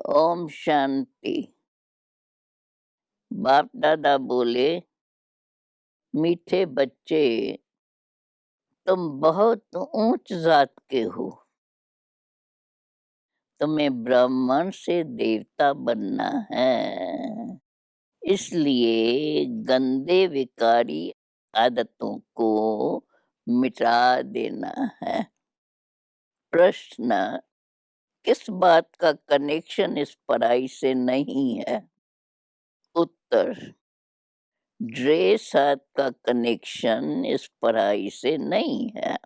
ओम शांति। बाप दादा बोले, मीठे बच्चे, तुम बहुत ऊंच जात के हो। तुम्हें ब्राह्मण से देवता बनना है। इसलिए गंदे विकारी आदतों को मिटा देना है। प्रश्न, किस बात का कनेक्शन इस पढ़ाई से नहीं है? उत्तर, ड्रेस हाथ का कनेक्शन इस पढ़ाई से नहीं है।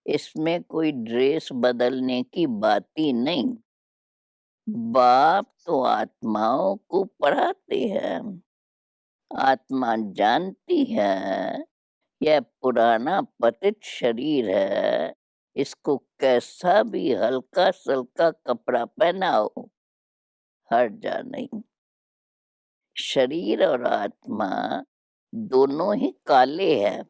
इसमें कोई ड्रेस बदलने की बात ही नहीं। बाप तो आत्माओं को पढ़ाते हैं। आत्मा जानती है यह पुराना पतित शरीर है। इसको कैसा भी हल्का सल्का कपड़ा पहनाओ, हर्जा नहीं। शरीर और आत्मा दोनों ही काले हैं।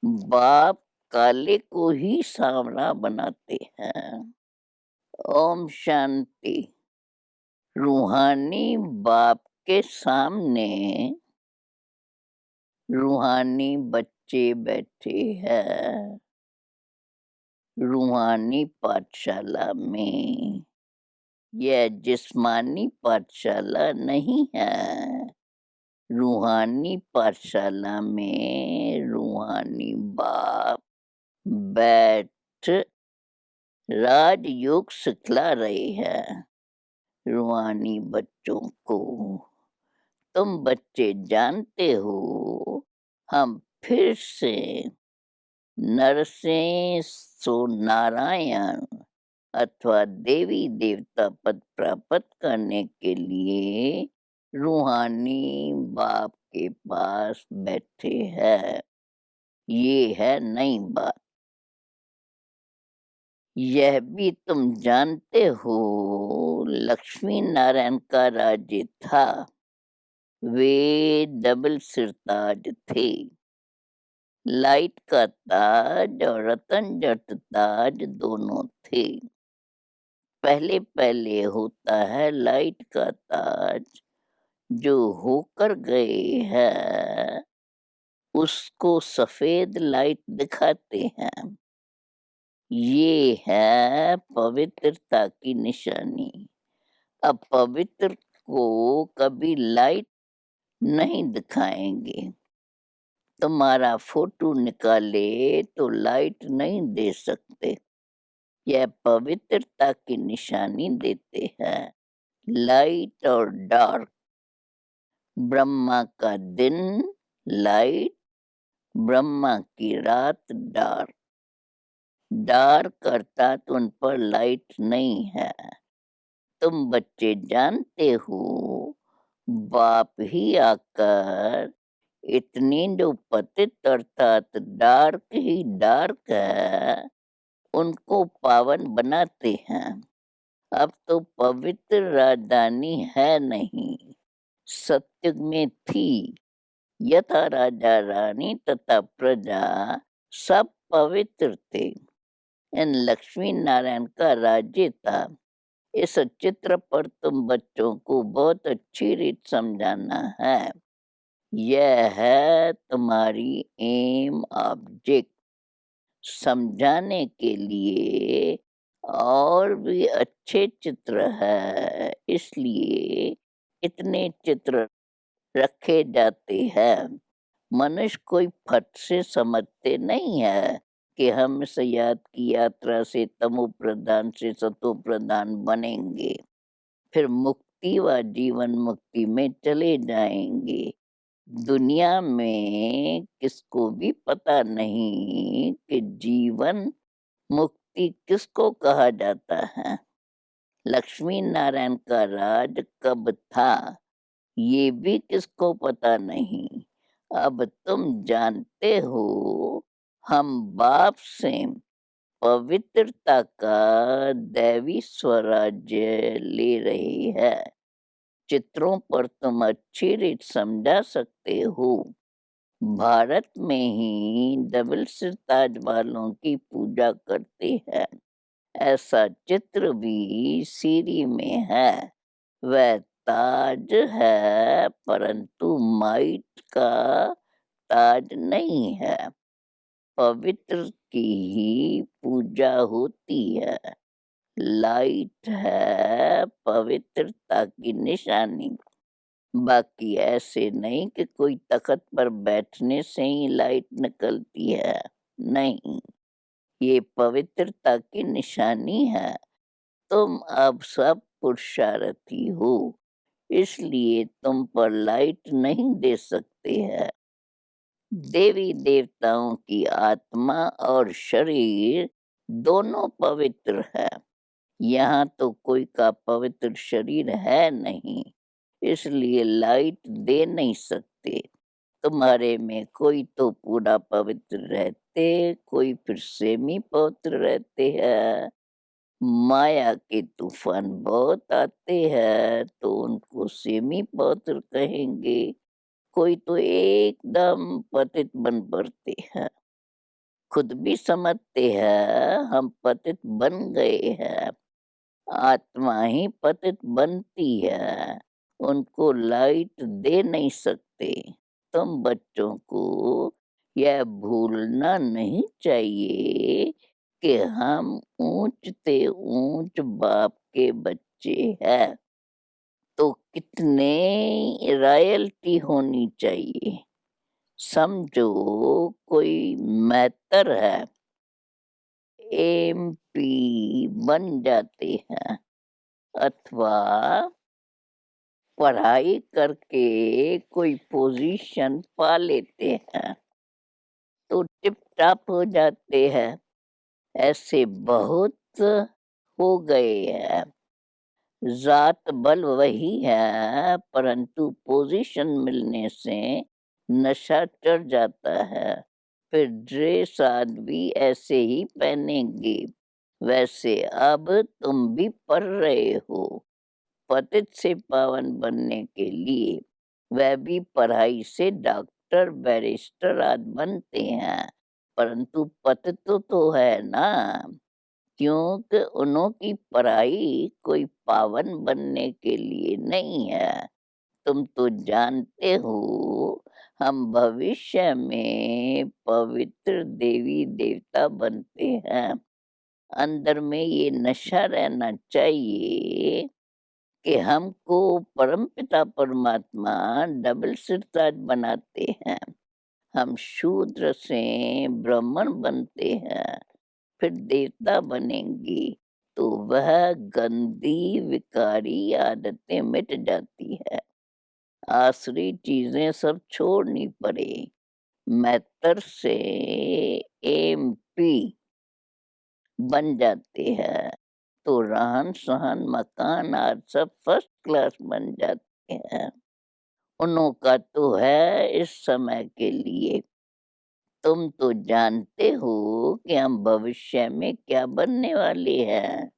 बाप काले को ही सांवला बनाते हैं। ओम शांति। रूहानी बाप के सामने रूहानी बच्चे बैठे हैं। रूहानी पाठशाला में यह जिस्मानी पाठशाला नहीं है। रूहानी पाठशाला में रूहानी बाप बैठ राजयोग सिखला रहे हैं रूहानी बच्चों को। तुम बच्चे जानते हो, हम फिर से नर से सो नारायण अथवा देवी देवता पद प्राप्त करने के लिए रूहानी बाप के पास बैठे हैं। ये है नई बात। यह भी तुम जानते हो, लक्ष्मी नारायण का राज्य था। वे डबल सिरताज थे। लाइट का ताज और रतन जट ताज दोनों थे। पहले पहले होता है लाइट का ताज, जो होकर गए हैं उसको सफेद लाइट दिखाते हैं। ये है पवित्रता की निशानी। अब पवित्र को कभी लाइट नहीं दिखाएंगे। तुम्हारा फोटो निकाले तो लाइट नहीं दे सकते। यह पवित्रता की निशानी देते हैं। लाइट और डार्क, ब्रह्मा का दिन लाइट, ब्रह्मा की रात डार्क। डार्क करता तो उन पर लाइट नहीं है। तुम बच्चे जानते हो, बाप ही आकर इतनी जो पतित अर्थात डार्क ही डार्क है, उनको पावन बनाते हैं। अब तो पवित्र राजधानी है नहीं, सत्युग में थी। यथा राजा रानी तथा प्रजा सब पवित्र थे। इन लक्ष्मी नारायण का राज्य था। इस चित्र पर तुम बच्चों को बहुत अच्छी रीत समझाना है। यह है तुम्हारी एम ऑब्जेक्ट। समझाने के लिए और भी अच्छे चित्र है, इसलिए इतने चित्र रखे जाते हैं। मनुष्य कोई फट से समझते नहीं है कि हम इस याद की यात्रा से तमो प्रधान से सतो प्रधान बनेंगे, फिर मुक्ति व जीवन मुक्ति में चले जाएंगे। दुनिया में किसको भी पता नहीं कि जीवन मुक्ति किसको कहा जाता है। लक्ष्मी नारायण का राज कब था, ये भी किसको पता नहीं। अब तुम जानते हो, हम बाप से पवित्रता का दैवी स्वराज्य ले रहे हैं। चित्रों पर तुम अच्छी रीत समझा सकते हो। भारत में ही डबल सिरताज वालों की पूजा करते हैं। ऐसा चित्र भी सीरी में है। वह ताज है परंतु माइट का ताज नहीं है। पवित्र की ही पूजा होती है। लाइट है पवित्रता की निशानी। बाकी ऐसे नहीं कि कोई तख्त पर बैठने से ही लाइट निकलती है। नहीं, ये पवित्रता की निशानी है। तुम अब सब पुरुषार्थी हो, इसलिए तुम पर लाइट नहीं दे सकते हैं। देवी देवताओं की आत्मा और शरीर दोनों पवित्र है। यहाँ तो कोई का पवित्र शरीर है नहीं, इसलिए लाइट दे नहीं सकते। तुम्हारे में कोई तो पूरा पवित्र रहते, कोई फिर सेमी पवित्र रहते हैं। माया के तूफान बहुत आते हैं तो उनको सेमी पवित्र कहेंगे। कोई तो एकदम पतित बन पड़ते हैं। खुद भी समझते हैं हम पतित बन गए हैं। आत्मा ही पतित बनती है, उनको लाइट दे नहीं सकते। तुम बच्चों को यह भूलना नहीं चाहिए कि हम ऊंच से ऊंच बाप के बच्चे हैं। तो कितने रॉयल्टी होनी चाहिए। समझो कोई मैटर है, एमपी बन जाते हैं अथवा पढ़ाई करके कोई पोजीशन पा लेते हैं तो टिप टाप हो जाते हैं। ऐसे बहुत हो गए हैं। जात बल वही है परंतु पोजीशन मिलने से नशा चढ़ जाता है। फिर ड्रेस आदमी ऐसे ही पहनेंगे। वैसे अब तुम भी पढ़ रहे हो पतित से पावन बनने के लिए। वह भी पढ़ाई से डॉक्टर बैरिस्टर आदि बनते हैं परंतु पतित तो है ना, क्योंकि उन्हों की पढ़ाई कोई पावन बनने के लिए नहीं है। तुम तो जानते हो हम भविष्य में पवित्र देवी देवता बनते हैं। अंदर में ये नशा रहना चाहिए कि हमको परमपिता परमात्मा डबल सिरताज बनाते हैं। हम शूद्र से ब्राह्मण बनते हैं, फिर देवता बनेंगे तो वह गंदी विकारी आदतें मिट जाती है। आसुरी चीजें सब छोड़नी पड़े। मैतर से एमपी बन जाते हैं तो रहन सहन मकान आज सब फर्स्ट क्लास बन जाते हैं। उन्हों का तो है इस समय के लिए। तुम तो जानते हो कि हम भविष्य में क्या बनने वाले हैं।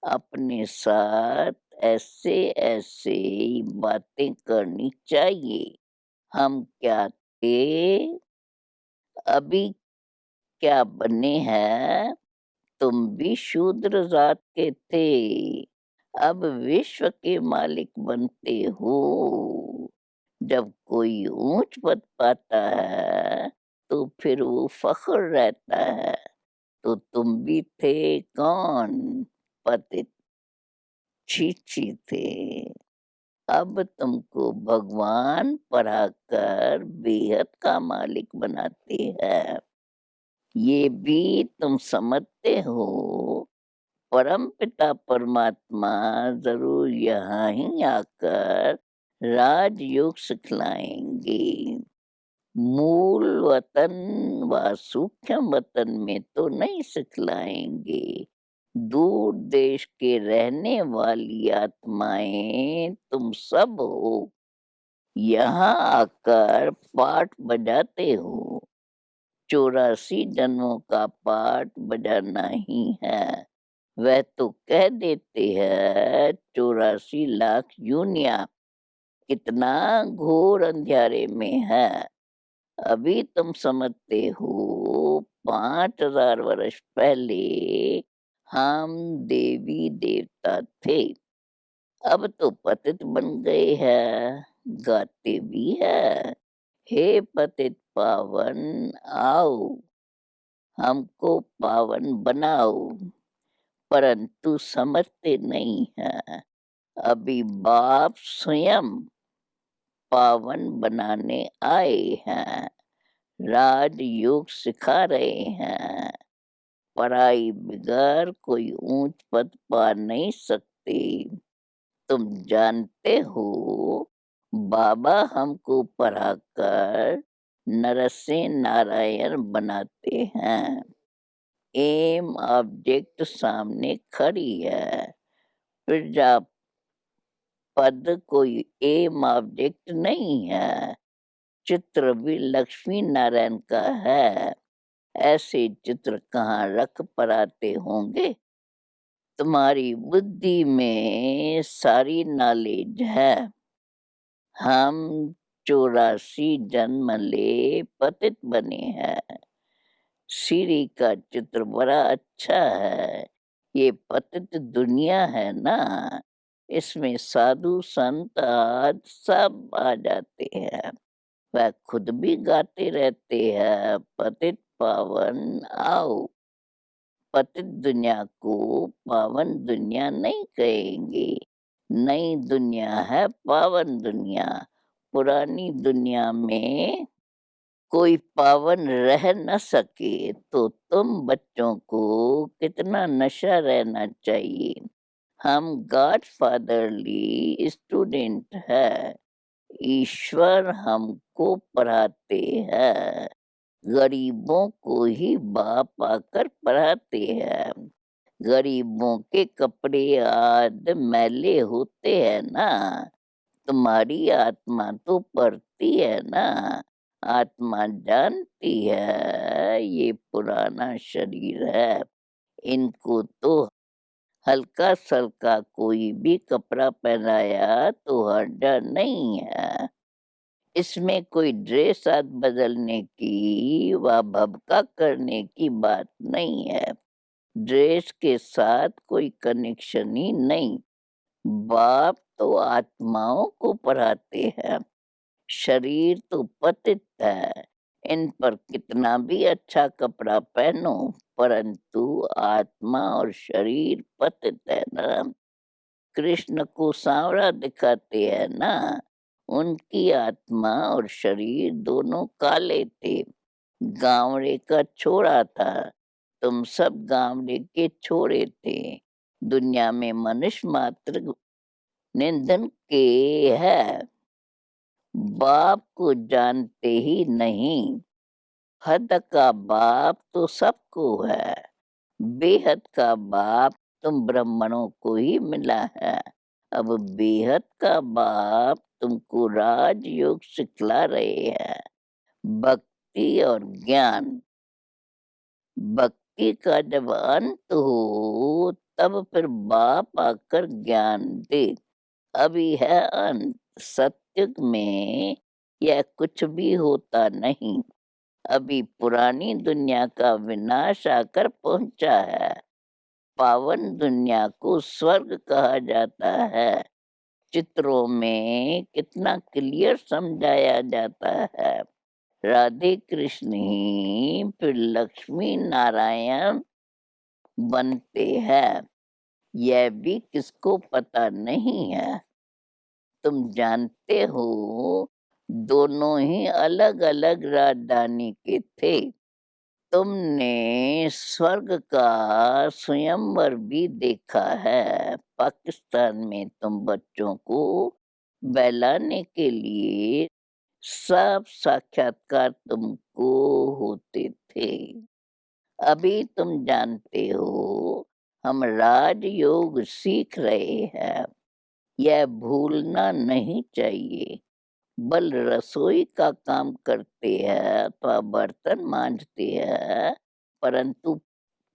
अपने साथ ऐसे ऐसे बातें करनी चाहिए। हम क्या थे, अभी क्या बने हैं। तुम भी शूद्र जात के थे, अब विश्व के मालिक बनते हो। जब कोई ऊंच पद पाता है तो फिर वो फख्र रहता है। तो तुम भी थे कौन, पतित छी थे। अब तुमको भगवान पढ़ाकर बेहद का मालिक बनाते हैं। ये भी तुम समझते हो परम पिता परमात्मा जरूर यहाँ ही आकर राजयोग सिखलाएंगे। मूल वतन व सूक्ष्म वतन में तो नहीं सिखलाएंगे। दूर देश के रहने वाली आत्माएं तुम सब हो, यहाँ आकर पाठ बजाते हो। 84 जन्मों का पाठ बजाना ही है। वह तो कह देते हैं 84 लाख यूनिया कितना घोर अंधियारे में है। अभी तुम समझते हो 5000 वर्ष पहले हम देवी देवता थे, अब तो पतित बन गए हैं, गाते भी है, हे पतित पावन आओ, हमको पावन बनाओ, परंतु समझते नहीं है। अभी बाप स्वयं पावन बनाने आए हैं, राजयोग सिखा रहे हैं। पढ़ाई बगैर कोई ऊंच पद पा नहीं सकते। तुम जानते हो, बाबा हमको पढ़ाकर नर से नारायण बनाते हैं। एम ऑब्जेक्ट सामने खड़ी है, प्रजापद कोई एम ऑब्जेक्ट नहीं है। चित्र भी लक्ष्मी नारायण का है, ऐसे चित्र कहाँ रख पराते होंगे। तुम्हारी बुद्धि में सारी नॉलेज है। हम 84 जन्म ले पतित बने हैं। सीढ़ी का चित्र बड़ा अच्छा है। ये पतित दुनिया है ना, इसमें साधु संत आदि सब आ जाते हैं। वह खुद भी गाते रहते हैं, पतित पावन आओ। पतित दुनिया को पावन दुनिया नहीं कहेंगे। नई दुनिया है पावन दुनिया। पुरानी दुनिया में कोई पावन रह न सके तो तुम बच्चों को कितना नशा रहना चाहिए। हम गॉड फादरली स्टूडेंट है, ईश्वर हमको पढ़ाते हैं। गरीबों को ही बाप आकर पढ़ाते हैं। गरीबों के कपड़े आदि मैले होते हैं ना, तुम्हारी आत्मा तो पढ़ती है ना। आत्मा जानती है ये पुराना शरीर है, इनको तो हल्का सल्का कोई भी कपड़ा पहनाया तो हर्जा नहीं है। इसमें कोई ड्रेस आदि बदलने की व भभका करने की बात नहीं है। ड्रेस के साथ कोई कनेक्शन ही नहीं। बाप तो आत्माओं को पढ़ाते हैं। शरीर तो पतित है, इन पर कितना भी अच्छा कपड़ा पहनो, परंतु आत्मा और शरीर पतित है ना। कृष्ण को सांवरा दिखाते हैं ना, उनकी आत्मा और शरीर दोनों काले थे। गावड़े का छोरा था, तुम सब गावड़े के छोरे थे। दुनिया में मनुष्य मात्र निंदन के है, बाप को जानते ही नहीं। हद का बाप तो सबको है, बेहद का बाप तुम ब्राह्मणों को ही मिला है। अब बेहद का बाप तुमको राजयोग सिखला रहे हैं, भक्ति और ज्ञान। भक्ति का जब अंत हो तब फिर बाप आकर ज्ञान दे। अभी है अंत, सत्युग में यह कुछ भी होता नहीं। अभी पुरानी दुनिया का विनाश आकर पहुंचा है। पावन दुनिया को स्वर्ग कहा जाता है। चित्रों में कितना क्लियर समझाया जाता है। राधे कृष्ण ही फिर लक्ष्मी नारायण बनते हैं, यह भी किसको पता नहीं है। तुम जानते हो, दोनों ही अलग अलग राजधानी के थे। तुमने स्वर्ग का स्वयंवर भी देखा है। पाकिस्तान में तुम बच्चों को बहलाने के लिए सब साक्षात्कार तुमको होते थे। अभी तुम जानते हो, हम राजयोग सीख रहे हैं। यह भूलना नहीं चाहिए। बल रसोई का काम करते हैं अथवा बर्तन मांजते हैं, परंतु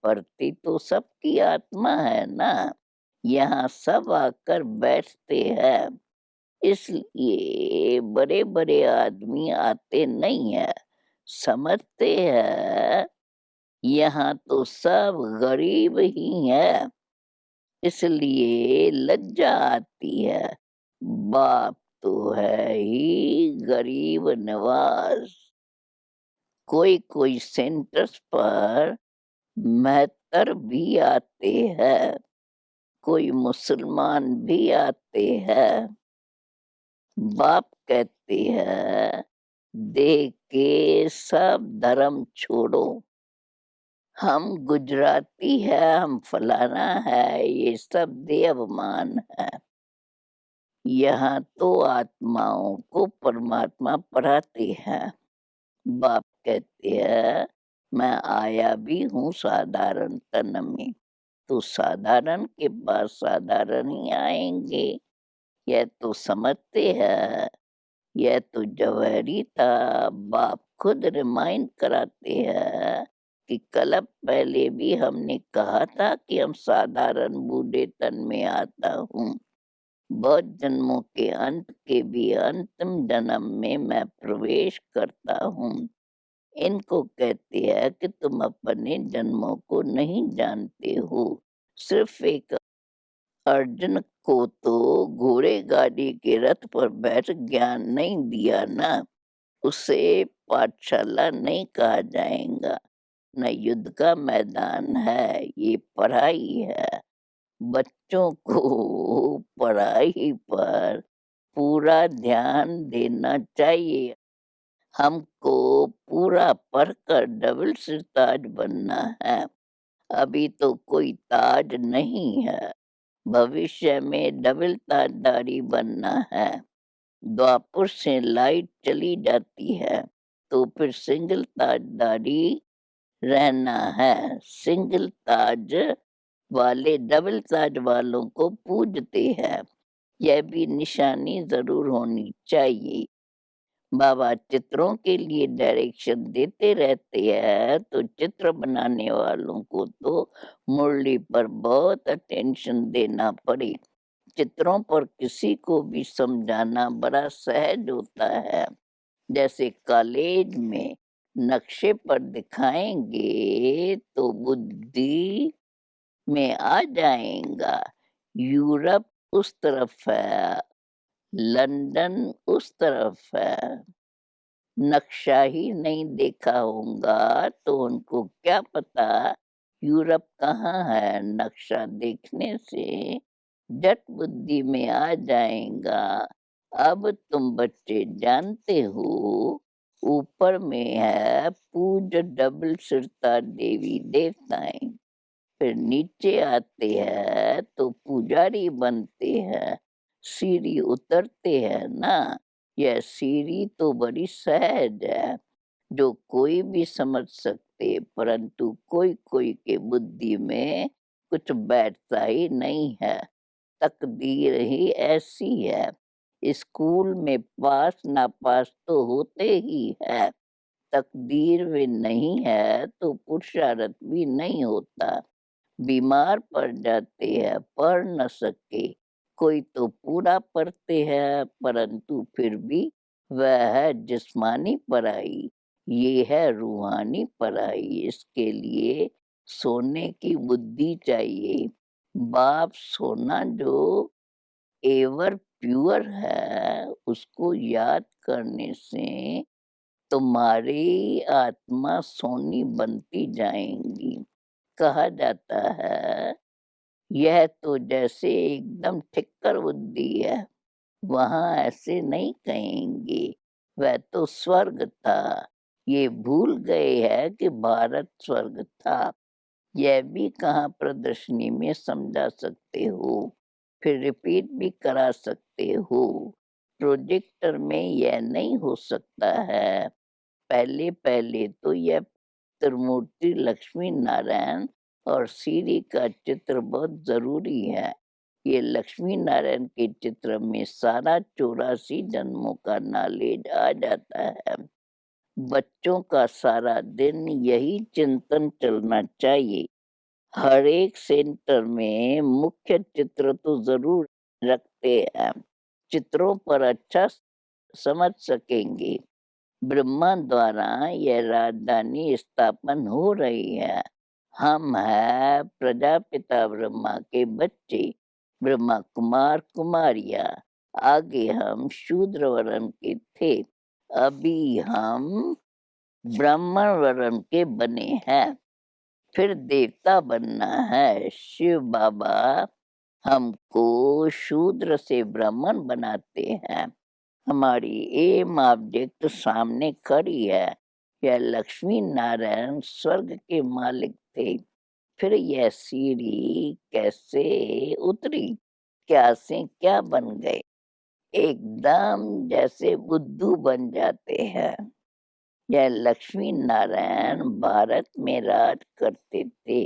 पढ़ती तो सबकी आत्मा है ना। यहाँ सब आकर बैठते हैं, इसलिए बड़े बड़े आदमी आते नहीं है। समझते हैं यहाँ तो सब गरीब ही है, इसलिए लज्जा आती है। बाप तो है ही गरीब नवाज। कोई सेंटर्स पर मेहतर भी आते हैं, कोई मुसलमान भी आते हैं। बाप कहते हैं देख के सब धर्म छोड़ो, हम गुजराती है, हम फलाना है, ये सब देवमान है। यहाँ तो आत्माओं को परमात्मा पढ़ाते हैं। बाप कहते हैं मैं आया भी हूँ साधारण तन में, तो साधारण के पास साधारण ही आएंगे। यह तो समझते हैं, यह तो जवाहरी था। बाप खुद रिमाइंड कराते हैं कि कल पहले भी हमने कहा था कि हम साधारण बूढ़े तन में आता हूँ। बहुत जन्मों के अंत के भी अंतिम जन्म में मैं प्रवेश करता हूँ। इनको कहते हैं कि तुम अपने जन्मों को नहीं जानते हो। सिर्फ एक अर्जुन को तो घोड़े गाड़ी के रथ पर बैठ ज्ञान नहीं दिया ना, उसे पाठशाला नहीं कहा जाएगा, न युद्ध का मैदान है, ये पढ़ाई है। बच्चों को पढ़ाई पर पूरा ध्यान देना चाहिए। हमको पूरा पढ़कर डबल सिरताज बनना है। अभी तो कोई ताज नहीं है, भविष्य में डबल ताजदारी बनना है। द्वापर से लाइट चली जाती है तो फिर सिंगल ताजदारी रहना है। सिंगल ताज वाले डबल ताज वालों को पूजते हैं, यह भी निशानी जरूर होनी चाहिए। बाबा चित्रों के लिए डायरेक्शन देते रहते हैं, तो चित्र बनाने वालों को तो मुरली पर बहुत अटेंशन देना पड़े। चित्रों पर किसी को भी समझाना बड़ा सहज होता है। जैसे कॉलेज में नक्शे पर दिखाएंगे तो बुद्धि में आ जाएगा। यूरोप उस तरफ है, लंदन उस तरफ है। नक्शा ही नहीं देखा होगा तो उनको क्या पता यूरोप कहाँ है। नक्शा देखने से झट बुद्धि में आ जाएगा। अब तुम बच्चे जानते हो ऊपर में है पूज डबल सिरता देवी देवताएं, फिर नीचे आते हैं तो पुजारी बनते हैं, सीढ़ी उतरते हैं ना। यह सीढ़ी तो बड़ी सहज है, जो कोई भी समझ सकते, परंतु कोई कोई के बुद्धि में कुछ बैठता ही नहीं है। तकदीर ही ऐसी है। स्कूल में पास ना पास तो होते ही है, तकदीर में नहीं है तो पुरुषार्थ भी नहीं होता। बीमार पड़ जाते हैं, पढ़ न सके, कोई तो पूरा पढ़ते हैं परंतु फिर भी वह है जिस्मानी पढ़ाई, ये है रूहानी पढ़ाई। इसके लिए सोने की बुद्धि चाहिए। बाप सोना जो एवर प्योर है उसको याद करने से तुम्हारी आत्मा सोनी बनती जाएंगी। कहा जाता है यह तो जैसे एकदम ठिक्कर बुद्धि है, वहां ऐसे नहीं कहेंगे, वह तो स्वर्ग था। ये भूल गए हैं कि भारत स्वर्ग था। यह भी कहाँ प्रदर्शनी में समझा सकते हो, फिर रिपीट भी करा सकते हो। प्रोजेक्टर में यह नहीं हो सकता है। पहले पहले तो यह त्रिमूर्ति लक्ष्मी नारायण और सीरी का चित्र बहुत जरूरी है। ये लक्ष्मी नारायण के चित्र में सारा 84 जन्मों का नॉलेज आ जाता है। बच्चों का सारा दिन यही चिंतन चलना चाहिए। हर एक सेंटर में मुख्य चित्र तो जरूर रखते हैं, चित्रों पर अच्छा समझ सकेंगे। ब्रह्मा द्वारा यह राजधानी स्थापन हो रही है। हम है प्रजापिता ब्रह्मा के बच्चे, ब्रह्मा कुमार कुमारियां। आगे हम शूद्र वर्ण के थे, अभी हम ब्राह्मण वर्ण के बने हैं। फिर देवता बनना है। शिव बाबा हमको शूद्र से ब्राह्मण बनाते हैं। हमारी एम ऑब्जेक्ट सामने खड़ी है। यह लक्ष्मी नारायण स्वर्ग के मालिक थे। फिर यह सीढ़ी कैसे उतरी, क्या से क्या बन गए, एकदम जैसे बुद्धू बन जाते हैं। यह लक्ष्मी नारायण भारत में राज करते थे।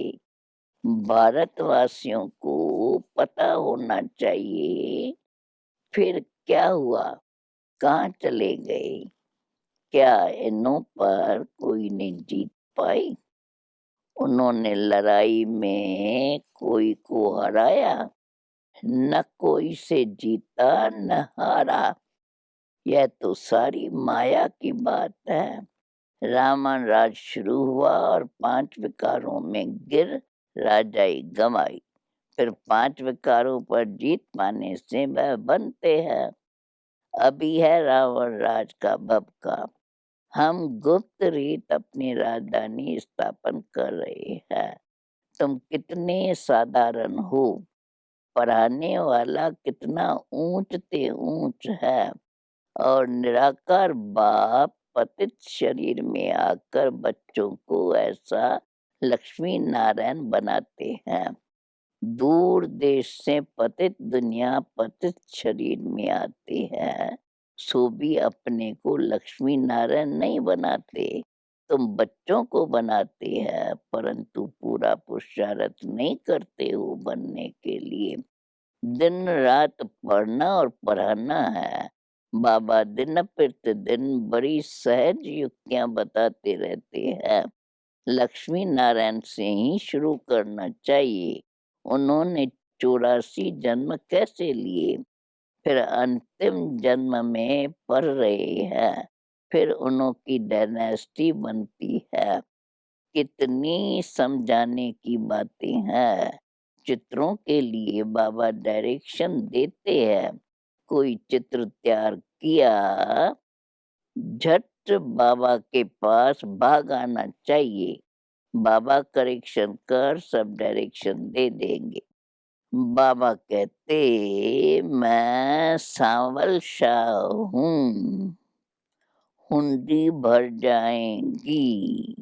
भारतवासियों को पता होना चाहिए। फिर क्या हुआ, कहाँ चले गए, क्या इन्हों पर कोई ने जीत पाई? उन्होंने लड़ाई में कोई को हराया, न कोई से जीता न हारा। यह तो सारी माया की बात है। रावण राज शुरू हुआ और 5 विकारों में गिर राजाई गंवाई। फिर 5 विकारों पर जीत पाने से वह बनते हैं। अभी है रावण राज का भभका। हम गुप्त रीत अपनी राजधानी स्थापन कर रहे हैं। तुम कितने साधारण हो, पढ़ाने वाला कितना ऊंच ते ऊंच है, और निराकार बाप पतित शरीर में आकर बच्चों को ऐसा लक्ष्मी नारायण बनाते हैं। दूर देश से पतित दुनिया पतित शरीर में आती है, सो भी अपने को लक्ष्मी नारायण नहीं बनाते। तुम बच्चों को बनाते हैं, परंतु पूरा पुरुषार्थ नहीं करते हो बनने के लिए। दिन रात पढ़ना और पढ़ाना है। बाबा दिन प्रतिदिन बड़ी सहज युक्तियां बताते रहते हैं। लक्ष्मी नारायण से ही शुरू करना चाहिए। उन्होंने 84 जन्म कैसे लिए, फिर अंतिम जन्म में पढ़ रहे हैं, फिर उनकी डायनेस्टी बनती है। कितनी समझाने की बातें हैं। चित्रों के लिए बाबा डायरेक्शन देते हैं। कोई चित्र तैयार किया, झट बाबा के पास भाग आना चाहिए। बाबा करेक्शन कर सब डायरेक्शन दे देंगे। बाबा कहते, मैं सांवल शाह हूँ, हुंडी भर जाएंगी,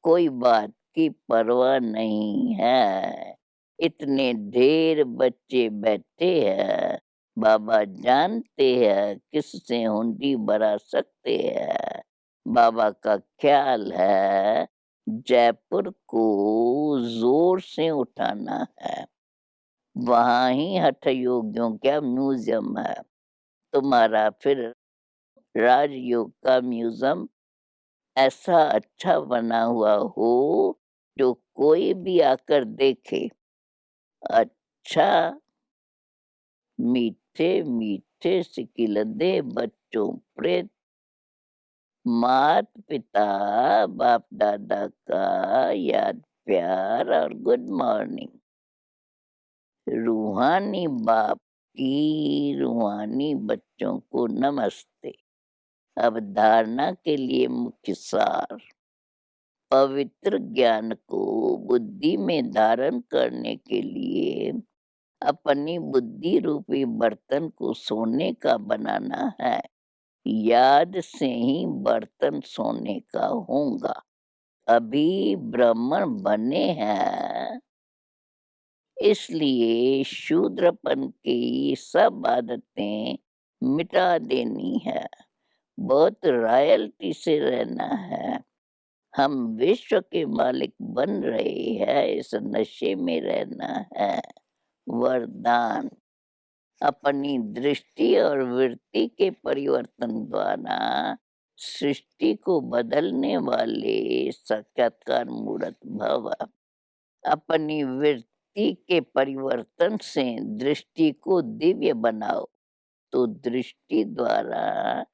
कोई बात की परवाह नहीं है। इतने ढेर बच्चे बैठे हैं, बाबा जानते हैं किससे हुंडी भरा सकते हैं। बाबा का ख्याल है जयपुर को जोर से उठाना है। वहाँ ही हठ योगियों का म्यूजियम है। तुम्हारा फिर राजयोग का म्यूजियम ऐसा अच्छा बना हुआ हो जो कोई भी आकर देखे। अच्छा, मीठे मीठे सिकिलदे बच्चों प्रेत, मात पिता बाप दादा का याद प्यार और गुड मॉर्निंग। रूहानी बाप की रूहानी बच्चों को नमस्ते। अवधारणा के लिए मुख्य सार, पवित्र ज्ञान को बुद्धि में धारण करने के लिए अपनी बुद्धि रूपी बर्तन को सोने का बनाना है। याद से ही बर्तन सोने का होगा। अभी ब्राह्मण बने हैं, इसलिए शूद्रपन की सब आदतें मिटा देनी है। बहुत रॉयल्टी से रहना है। हम विश्व के मालिक बन रहे हैं, इस नशे में रहना है। वरदान, अपनी दृष्टि और वृत्ति के परिवर्तन द्वारा सृष्टि को बदलने वाले साक्षात्कार मूर्त भव। अपनी वृत्ति के परिवर्तन से दृष्टि को दिव्य बनाओ, तो दृष्टि द्वारा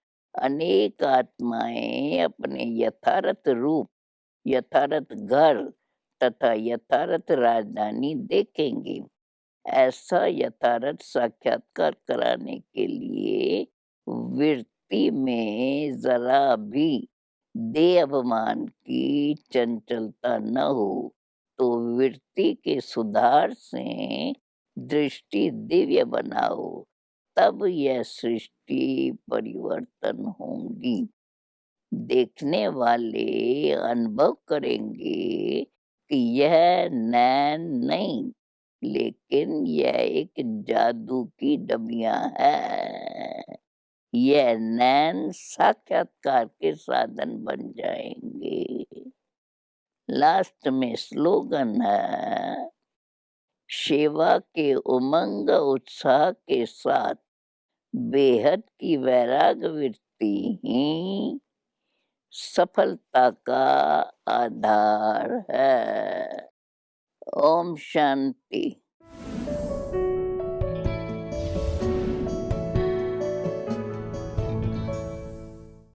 अनेक आत्माएं अपने यथार्थ रूप, यथार्थ घर तथा यथार्थ राजधानी देखेंगी। ऐसा यथार्थ साक्षात्कार कराने के लिए वृत्ति में जरा भी देह अभिमान की चंचलता न हो, तो वृत्ति के सुधार से दृष्टि दिव्य बनाओ, तब यह सृष्टि परिवर्तन होंगी। देखने वाले अनुभव करेंगे कि यह नैन नहीं, लेकिन यह एक जादू की डबिया है। यह नैन साक्षात्कार के साधन बन जाएंगे। लास्ट में स्लोगन है, सेवा के उमंग उत्साह के साथ बेहद की वैराग्य वृत्ति ही सफलता का आधार है। ओम शांति।